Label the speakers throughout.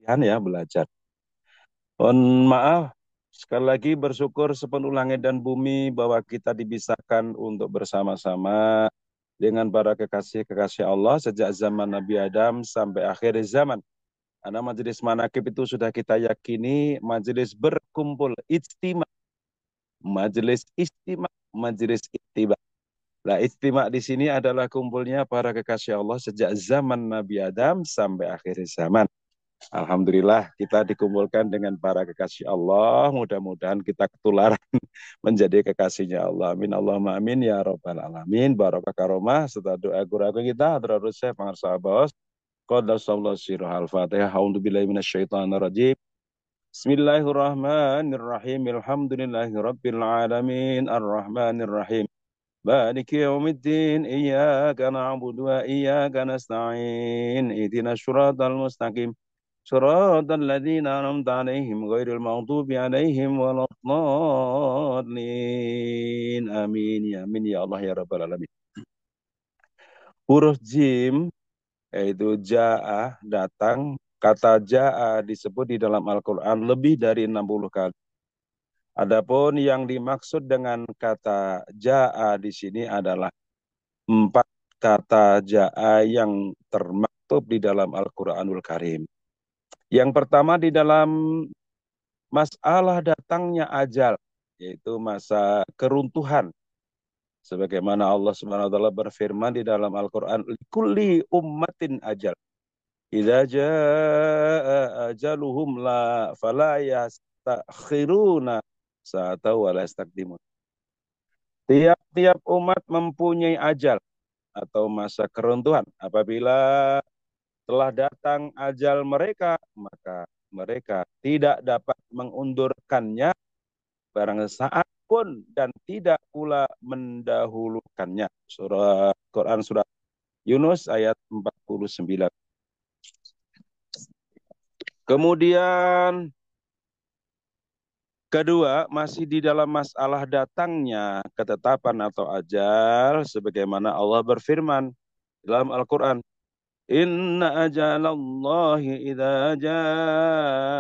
Speaker 1: Ya belajar. Mohon maaf, sekali lagi bersyukur sepenuh langit dan bumi bahwa kita dibisahkan untuk bersama-sama dengan para kekasih-kekasih Allah sejak zaman Nabi Adam sampai akhir zaman. Karena majelis manakib itu sudah kita yakini majelis berkumpul ijtima, majelis ittiba. Nah, ijtima di sini adalah kumpulnya para kekasih Allah sejak zaman Nabi Adam sampai akhir zaman. Alhamdulillah kita dikumpulkan dengan para kekasih Allah. Mudah-mudahan kita ketularan menjadi kekasihnya Allah. Amin. Allahumma amin ya rabbal alamin. Barakah karomah serta doa guru kita hadratus syekh pangarsa bos. Qaddasallahu sirruh al-Fatihah. A'udzubillahi minasyaitonir rajim. Bismillahirrahmanirrahim. Alhamdulillahi rabbil alamin. Arrahmanir rahim. مالك يوم الدين إياك نعبد وإياك نستعين اهدنا الصراط المستقيم صراط الذين أنعمت عليهم غير المغضوب عليهم ولا الضالين آمين ya amin ya Allah ya rabbal alamin. Huruf jim yaitu ja'ah datang. Kata ja'ah disebut di dalam Al-Quran lebih dari 60 kali. Adapun yang dimaksud dengan kata jaa di sini adalah 4 kata jaa yang termaktub di dalam Al-Quranul Karim. Yang pertama di dalam masalah datangnya ajal, yaitu masa keruntuhan. Sebagaimana Allah Subhanahu wa taala berfirman di dalam Al-Quran, "Likulli ummatin ajal. Idza jaa ajaluhum la fala yastakhiruna sa'ata wa la yastaqdimun." Tiap-tiap umat mempunyai ajal atau masa keruntuhan. Apabila telah datang ajal mereka, maka mereka tidak dapat mengundurkannya barang saat pun dan tidak pula mendahulukannya. Surah Quran surah Yunus ayat 49. Kemudian kedua, masih di dalam masalah datangnya ketetapan atau ajal sebagaimana Allah berfirman dalam Al-Qur'an, "Inna ajalallahi idza jaa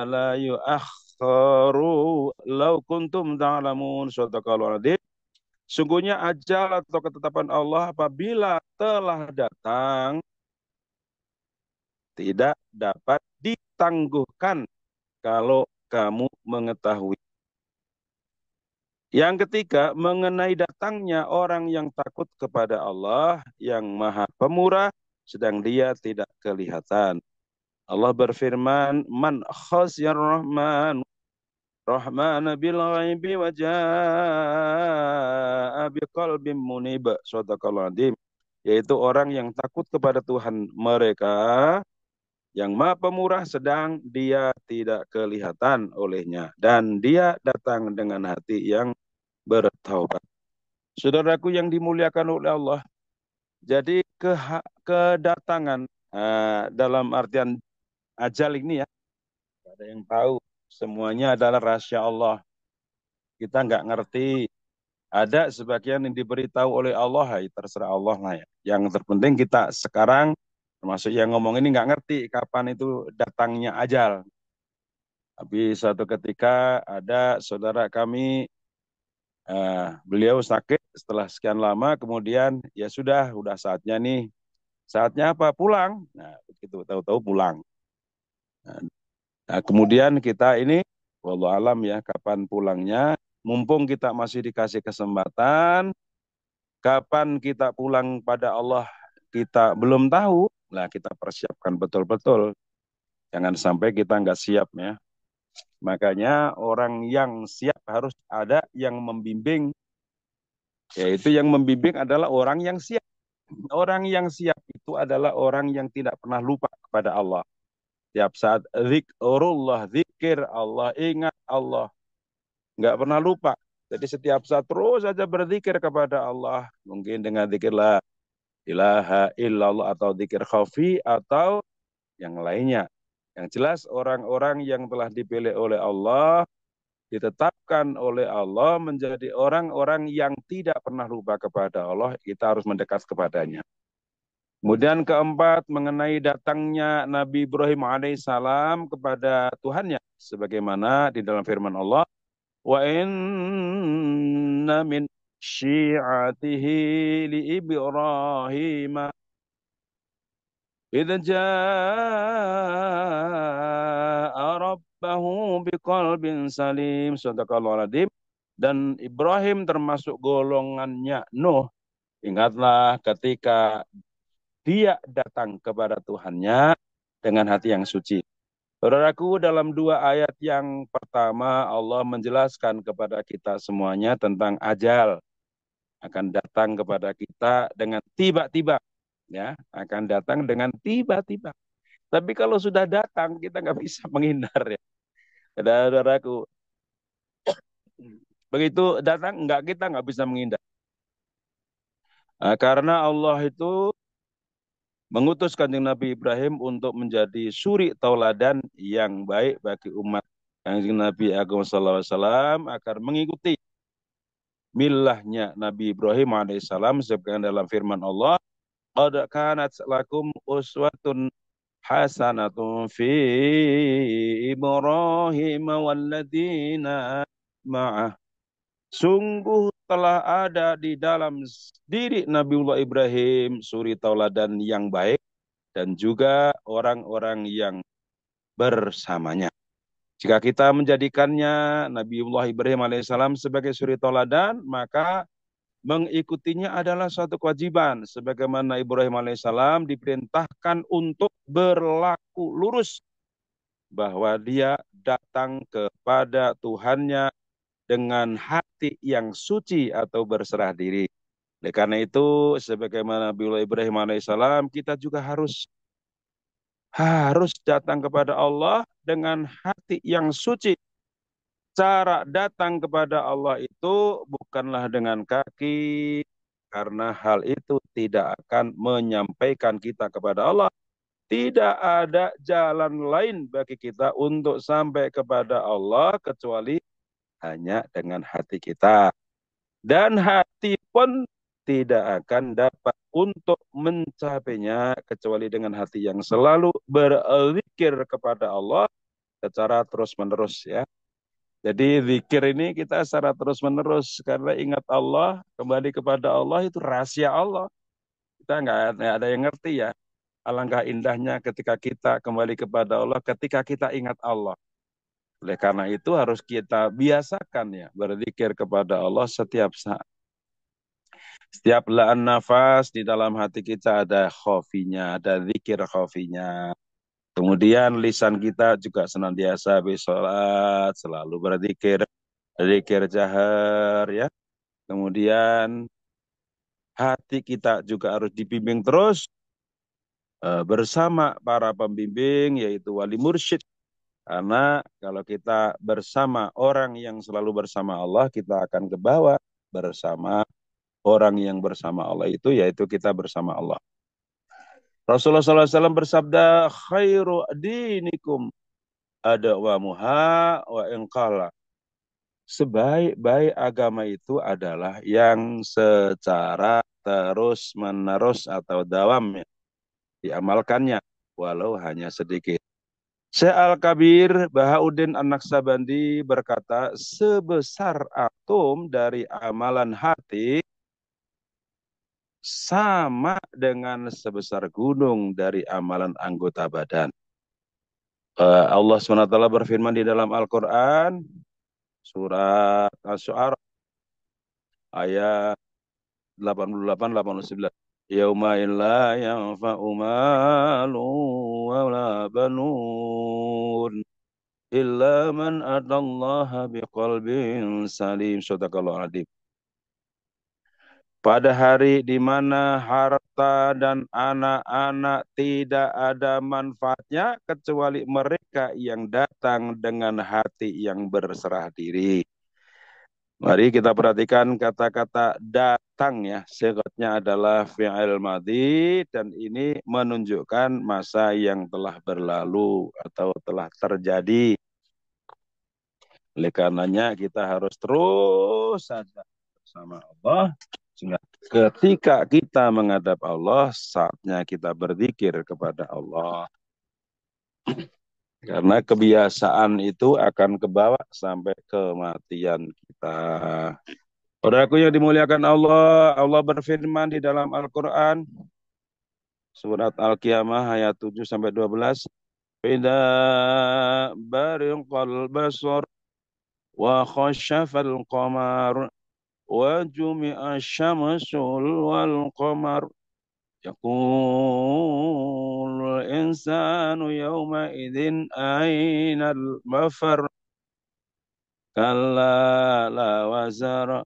Speaker 1: la yuakharu law kuntum ta'lamun." Shadaqallahu adzim. Sungguhnya ajal atau ketetapan Allah apabila telah datang tidak dapat ditangguhkan kalau kamu mengetahui. Yang ketiga, mengenai datangnya orang yang takut kepada Allah yang Maha Pemurah, sedang dia tidak kelihatan. Allah berfirman, "Man khasyar rahman bil ghaibi wa jaa'a biqalbin munib." Shadaqallahu adzim. Yaitu orang yang takut kepada Tuhan mereka yang Maha Pemurah sedang dia tidak kelihatan olehnya dan dia datang dengan hati yang bertaubat. Saudaraku yang dimuliakan oleh Allah, jadi kedatangan dalam artian ajal ini ya, tidak ada yang tahu. Semuanya adalah rahasia Allah. Kita nggak ngerti. Ada sebagian yang diberitahu oleh Allah, ya terserah Allah lah ya. Yang terpenting kita sekarang, termasuk yang ngomong ini nggak ngerti kapan itu datangnya ajal. Tapi suatu ketika ada saudara kami, beliau sakit setelah sekian lama, kemudian ya sudah saatnya nih. Saatnya apa? Pulang. Nah, begitu tahu-tahu pulang. Nah, kemudian kita ini, wallahu alam ya, kapan pulangnya? Mumpung kita masih dikasih kesempatan, kapan kita pulang pada Allah kita belum tahu. Nah, kita persiapkan betul-betul. Jangan sampai kita nggak siap ya. Makanya orang yang siap harus ada yang membimbing. Yaitu yang membimbing adalah orang yang siap. Orang yang siap itu adalah orang yang tidak pernah lupa kepada Allah. Tiap saat zikrullah, zikir Allah, ingat Allah. Nggak pernah lupa. Jadi setiap saat terus saja berzikir kepada Allah. Mungkin dengan zikir la ilaha illallah atau zikir khafi atau yang lainnya. Yang jelas orang-orang yang telah dipilih oleh Allah, ditetapkan oleh Allah menjadi orang-orang yang tidak pernah lupa kepada Allah, kita harus mendekat kepadanya. Kemudian keempat, mengenai datangnya Nabi Ibrahim alaihissalam kepada Tuhannya. Sebagaimana di dalam firman Allah, wa inna min syi'atihi li Ibrahim idza jaa'a rabbahu biqalbin salim. Sadaqallahul adzim. Dan Ibrahim termasuk golongannya Nuh. Ingatlah ketika dia datang kepada Tuhannya dengan hati yang suci. Saudaraku, dalam dua ayat yang pertama Allah menjelaskan kepada kita semuanya tentang ajal akan datang kepada kita dengan tiba-tiba, ya, akan datang dengan tiba-tiba. Tapi kalau sudah datang kita nggak bisa menghindar, ya, saudaraku. Begitu datang kita nggak bisa menghindar. Nah, karena Allah itu mengutus Kanjeng Nabi Ibrahim untuk menjadi suri tauladan yang baik bagi umat Kanjeng Nabi Agung Sallallahu Alaihi Wasallam agar mengikuti milahnya Nabi Ibrahim alaihissalam sebagaimana dalam firman Allah, qad kanat lakum uswatun hasanatun fi Ibrahim walladzina ma'ah. Sungguh telah ada di dalam diri Nabiullah Ibrahim suri tauladan yang baik dan juga orang-orang yang bersamanya. Jika kita menjadikannya Nabiullah Ibrahim alaihissalam sebagai suri tauladan, maka mengikutinya adalah suatu kewajiban. Sebagaimana Ibrahim alaihissalam diperintahkan untuk berlaku lurus, bahwa dia datang kepada Tuhannya dengan hati yang suci atau berserah diri. Oleh karena itu, sebagaimana Nabiullah Ibrahim alaihissalam, kita juga harus datang kepada Allah dengan hati yang suci. Cara datang kepada Allah itu bukanlah dengan kaki, karena hal itu tidak akan menyampaikan kita kepada Allah. Tidak ada jalan lain bagi kita untuk sampai kepada Allah kecuali hanya dengan hati kita. Dan hati pun tidak akan dapat untuk mencapainya kecuali dengan hati yang selalu berzikir kepada Allah secara terus-menerus, ya. Jadi zikir ini kita secara terus-menerus karena ingat Allah, kembali kepada Allah itu rahasia Allah. Kita nggak ada yang ngerti, ya. Alangkah indahnya ketika kita kembali kepada Allah, ketika kita ingat Allah. Oleh karena itu harus kita biasakan, ya, berzikir kepada Allah setiap saat. Setiap laan nafas di dalam hati kita ada khofinya, ada zikir khofinya. Kemudian lisan kita juga senantiasa bersolat, selalu berzikir, zikir jahar, ya. Kemudian hati kita juga harus dibimbing terus bersama para pembimbing, yaitu wali mursyid. Karena kalau kita bersama orang yang selalu bersama Allah, kita akan ke bawah bersama orang yang bersama Allah itu, yaitu kita bersama Allah. Rasulullah SAW bersabda, khairu dinikum adwamuha wa inqala. Sebaik-baik agama itu adalah yang secara terus-menerus atau dawam, ya, diamalkannya, walau hanya sedikit. Syekh Al-Kabir Bahauddin An-Naqsabandi berkata, sebesar atom dari amalan hati sama dengan sebesar gunung dari amalan anggota badan. Allah SWT berfirman di dalam Al-Quran, surat Asy-Syu'ara ayat 88-89. Yauma la yanfa'u malun wala banun illa man atallaha biqalbin salim. Shadaqallahu adzim. Pada hari di mana harta dan anak-anak tidak ada manfaatnya kecuali mereka yang datang dengan hati yang berserah diri. Mari kita perhatikan kata-kata datang, ya. Sigatnya adalah fi'il madhi dan ini menunjukkan masa yang telah berlalu atau telah terjadi. Oleh karenanya kita harus terus saja bersama Allah sehingga Ketika kita menghadap Allah, saatnya kita berzikir kepada Allah. Karena kebiasaan itu akan kebawa sampai kematian kita. Saudaraku yang dimuliakan Allah, Allah berfirman di dalam Al-Quran, surat Al-Qiyamah ayat 7 sampai 12. Ida bariqal basar wa khasyafal qamar wa jumi'a syamsul wal qamar yaqul insanu yawma idzin ainal mafar kalla la wazara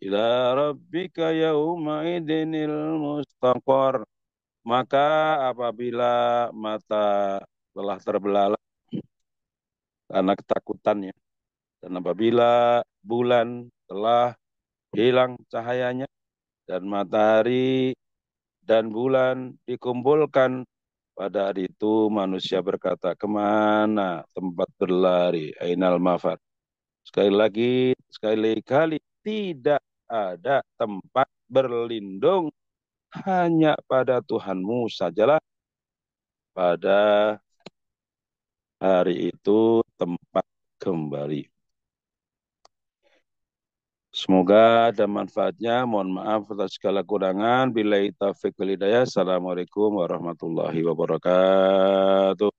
Speaker 1: ila rabbika yawma idzinil mustaqar. Maka apabila mata telah terbelalak karena ketakutannya, dan apabila bulan telah hilang cahayanya, dan matahari dan bulan dikumpulkan, pada hari itu manusia berkata, kemana tempat berlari? Ainal mafar. Sekali kali, tidak ada tempat berlindung, hanya pada Tuhanmu sajalah pada hari itu tempat kembali. Semoga ada manfaatnya. Mohon maaf atas segala kurangan. Billahi taufiq wal hidayah. Assalamualaikum warahmatullahi wabarakatuh.